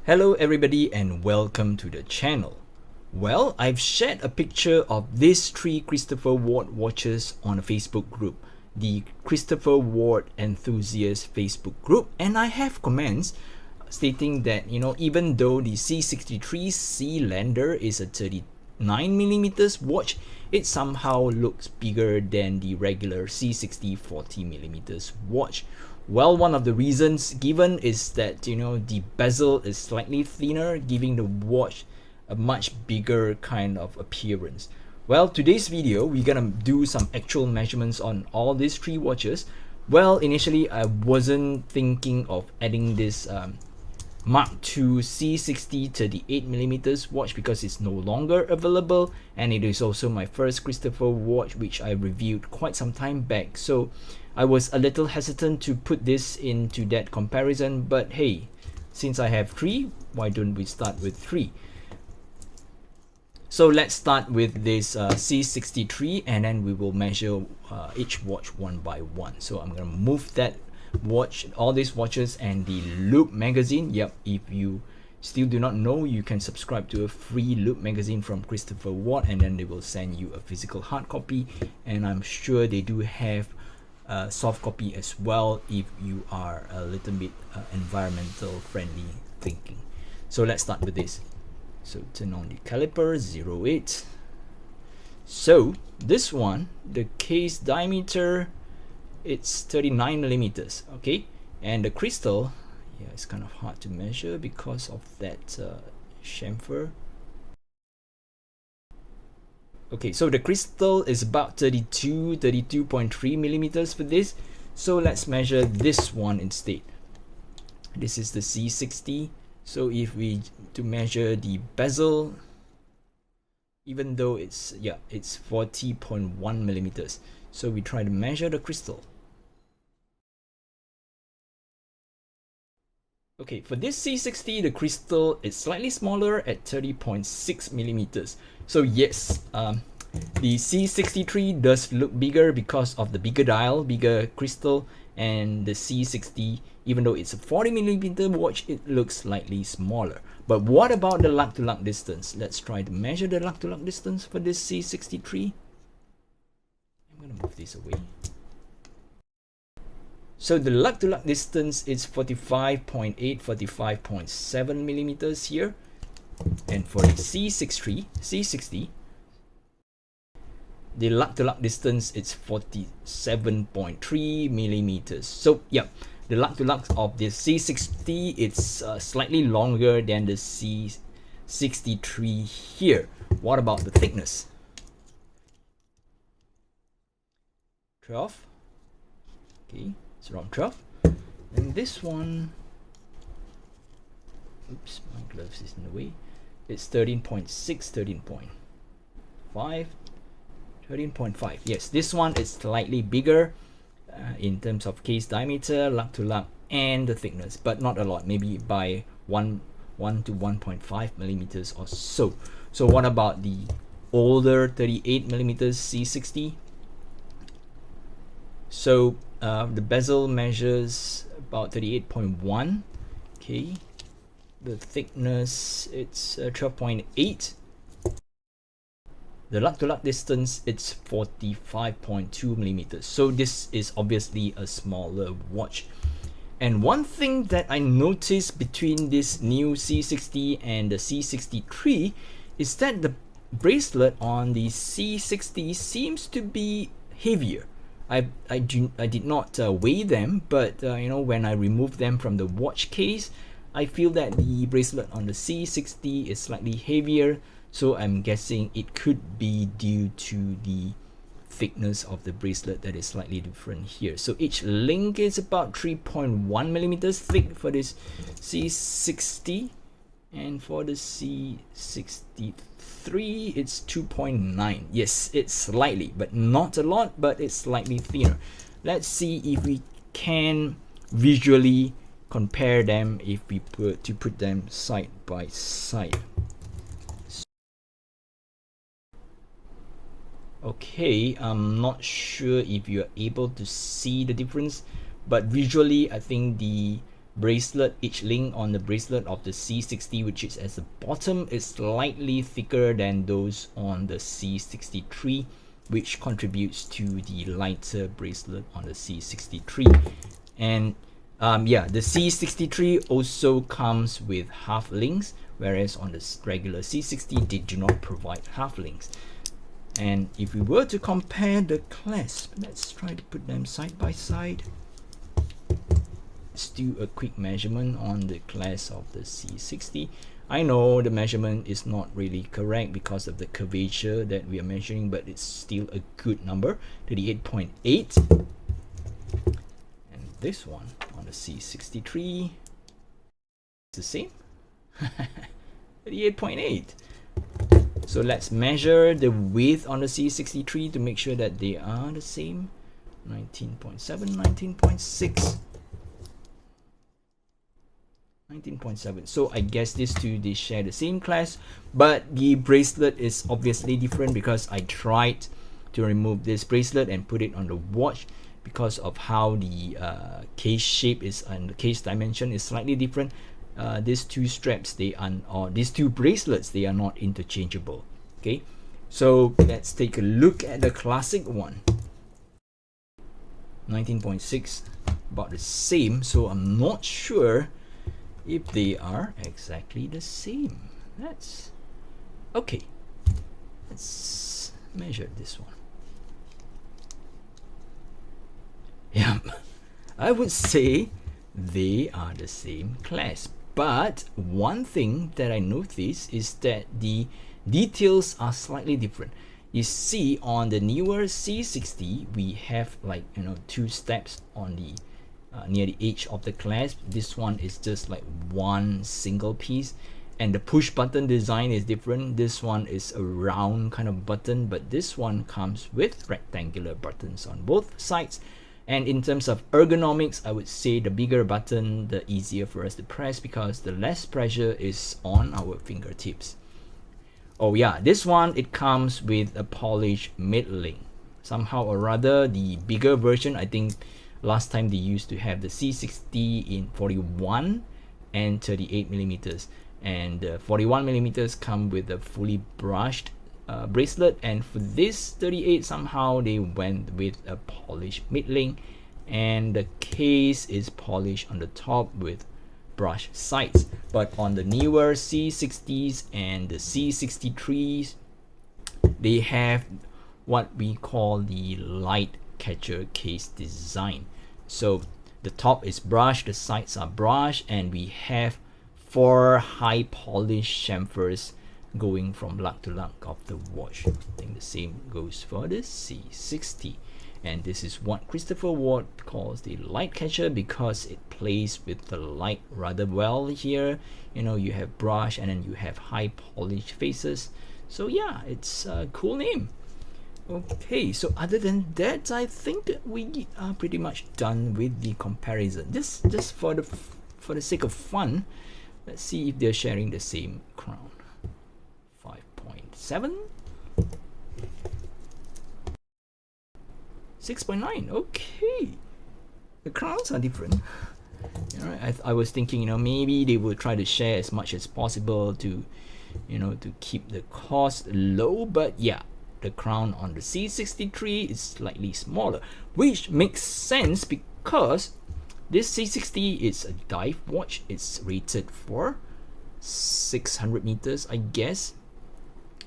Hello everybody and welcome to the channel. Well, I've shared a picture of these three Christopher Ward watches on a Facebook group, the Christopher Ward Enthusiast Facebook group, and I have comments stating that, even though the C63 Sealander is a 39mm watch, it somehow looks bigger than the regular C60 40mm watch. Well, one of the reasons given is that the bezel is slightly thinner, giving the watch a much bigger kind of appearance. Well, today's video we're gonna do some actual measurements on all these three watches. Well, initially I wasn't thinking of adding this Mark II C60 38mm watch because it's no longer available, and it is also my first Christopher watch which I reviewed quite some time back, so I was a little hesitant to put this into that comparison. But hey, since I have three, why don't we start with three? So let's start with this C63, and then we will measure each watch one by one. So I'm gonna move that watch, all these watches, and the Loop magazine. Yep, if you still do not know, you can subscribe to a free Loop magazine from Christopher Ward, and then they will send you a physical hard copy, and I'm sure they do have soft copy as well if you are a little bit environmental friendly thinking. So let's start with this. So turn on the caliper 08. So this one, the case diameter, it's 39mm, okay, and the crystal, yeah, it's kind of hard to measure because of that chamfer. Okay, so the crystal is about 32.3mm for this. So let's measure this one instead. This is the C60. So if we to measure the bezel, even though it's 40.1mm, so we try to measure the crystal. Okay, for this C60, the crystal is slightly smaller at 30.6mm. So yes, the C63 does look bigger because of the bigger dial, bigger crystal, and the C60, even though it's a 40mm watch, it looks slightly smaller. But what about the lug-to-lug distance? Let's try to measure the lug-to-lug distance for this C63. I'm gonna move this away. So the lug-to-lug distance is 45.7mm here, and for the C60, the lug-to-lug distance is 47.3mm. So yeah, the lug-to-lug of the C60 it's slightly longer than the C63 here. What about the thickness? 12. Okay. It's around 12, and this one, oops, my gloves is in the way, it's 13.6, 13.5, 13.5. Yes, this one is slightly bigger in terms of case diameter, lug-to-lug, and the thickness, but not a lot, maybe by 1 to 1.5mm or so. So what about the older 38mm C60? So the bezel measures about 38.1. Okay, the thickness it's 12.8. The lug-to-lug distance it's 45.2mm. So this is obviously a smaller watch. And one thing that I noticed between this new C60 and the C63 is that the bracelet on the C60 seems to be heavier. I did not weigh them, but when I remove them from the watch case, I feel that the bracelet on the C60 is slightly heavier, so I'm guessing it could be due to the thickness of the bracelet that is slightly different here. So each link is about 3.1mm thick for this C60, and for the C63 it's 2.9. Yes, it's slightly, but not a lot, but it's slightly thinner. Let's see if we can visually compare them if we put them side by side. Okay, I'm not sure if you're able to see the difference, but visually I think the bracelet. Each link on the bracelet of the C60, which is at the bottom, is slightly thicker than those on the C63, which contributes to the lighter bracelet on the C63. And yeah, the C63 also comes with half links, whereas on the regular C60 they do not provide half links. And if we were to compare the clasp, let's try to put them side by side. Let's do a quick measurement on the clasp of the C60. I know the measurement is not really correct because of the curvature that we are measuring, but it's still a good number, 38.8. And this one on the C63 is the same, 38.8. So let's measure the width on the C63 to make sure that they are the same. 19.7, 19.6, 19.7. So I guess these two, they share the same class, but the bracelet is obviously different because I tried to remove this bracelet and put it on the watch because of how the case shape is and the case dimension is slightly different. These two straps, these two bracelets, they are not interchangeable. Okay, so let's take a look at the classic one. 19.6, about the same, so I'm not sure if they are exactly the same. That's okay. Let's measure this one. Yeah, I would say they are the same class. But one thing that I noticed is that the details are slightly different. You see, on the newer C60, we have, like, you know, two steps on the near the edge of the clasp. This one is just like one single piece, and the push button design is different. This one is a round kind of button, but this one comes with rectangular buttons on both sides. And in terms of ergonomics, I would say the bigger button, the easier for us to press because the less pressure is on our fingertips. Oh yeah, this one, it comes with a polished mid-link. Somehow or rather, the bigger version, I think last time they used to have the C60 in 41 and 38 millimeters. And the 41 millimeters come with a fully brushed bracelet, and for this 38, somehow they went with a polished mid-link, and the case is polished on the top with brush sides. But on the newer C60s and the C63s, they have what we call the light catcher case design. So the top is brushed, the sides are brushed, and we have 4 high polished chamfers going from lug to lug of the watch. I think the same goes for the C60. And this is what Christopher Ward calls the light catcher because it plays with the light rather well here. You know, you have brush and then you have high polished faces. So yeah, it's a cool name. Okay, so other than that, I think we are pretty much done with the comparison. Just for the sake of fun, let's see if they're sharing the same crown. 5.7, 6.9. Okay, the crowns are different. You know, I was thinking, you know, maybe they will try to share as much as possible to, you know, to keep the cost low. But yeah, the crown on the C63 is slightly smaller, which makes sense because this C60 is a dive watch. It's rated for 600 meters, I guess.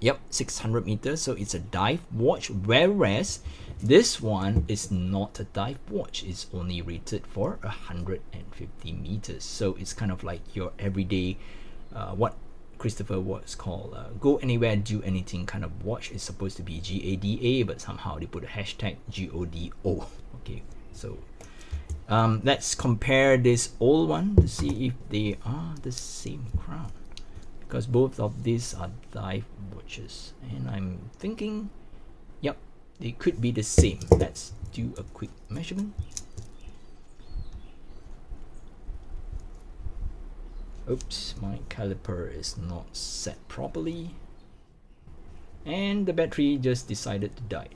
Yep, 600 meters, so it's a dive watch, whereas this one is not a dive watch. It's only rated for 150 meters, so it's kind of like your everyday what Christopher Watts called go anywhere, do anything kind of watch. Is supposed to be GADA, but somehow they put a hashtag GODO. Okay, so let's compare this old one to see if they are the same crown, because both of these are dive watches, and I'm thinking, yep, they could be the same. Let's do a quick measurement. Oops, my caliper is not set properly, and the battery just decided to die.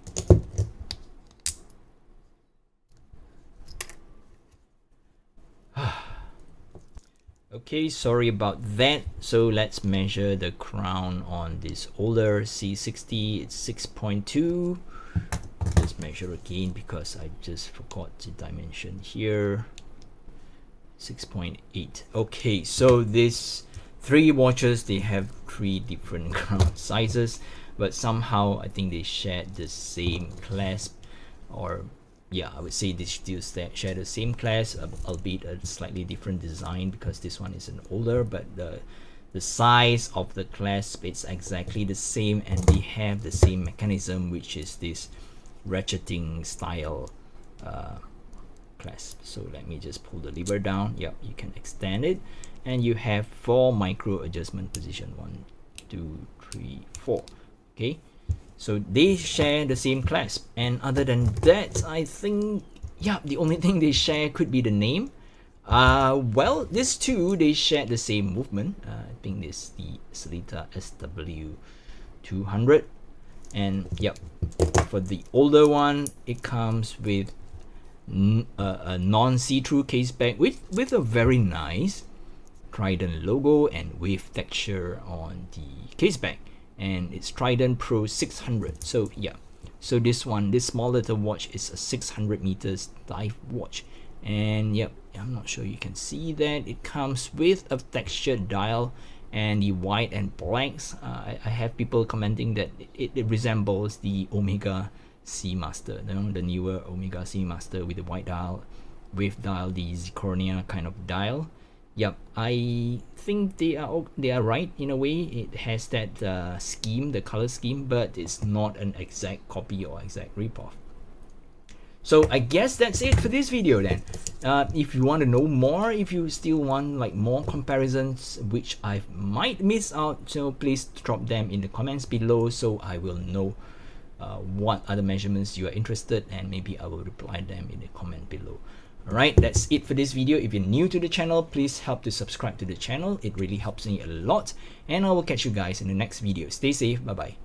Okay, sorry about that. So let's measure the crown on this older C60. It's 6.2. Let's measure again because I just forgot the dimension here. 6.8. Okay, so these three watches, they have three different crown sizes, but somehow I think they share the same clasp, or yeah, I would say they still share the same clasp, albeit a slightly different design because this one is an older, but the size of the clasp is exactly the same, and they have the same mechanism, which is this ratcheting style clasp. So let me just pull the lever down. Yep, you can extend it, and you have 4 micro adjustment position. 1, 2, 3, 4. Okay, so they share the same clasp, and other than that, I think, yeah, the only thing they share could be the name. Well, these two, they share the same movement. I think this is the Sellita SW200, and yep, for the older one, it comes with a non-see-through case back with a very nice Trident logo and wave texture on the case back, and it's Trident Pro 600. So yeah, so this one, this small little watch, is a 600 meters dive watch, and yep, I'm not sure you can see that. It comes with a textured dial and the white and blacks. I have people commenting that it resembles the Omega Seamaster, you know, the newer Omega Seamaster with the white dial, wave dial, the zirconia kind of dial. Yep, I think they are right in a way. It has that scheme, the color scheme, but it's not an exact copy or exact ripoff. So I guess that's it for this video then. If you want to know more, if you still want like more comparisons which I might miss out, so please drop them in the comments below so I will know what other measurements you are interested, and maybe I will reply them in the comment below. Alright, that's it for this video. If you're new to the channel, please help to subscribe to the channel. It really helps me a lot, and I will catch you guys in the next video. Stay safe. Bye bye.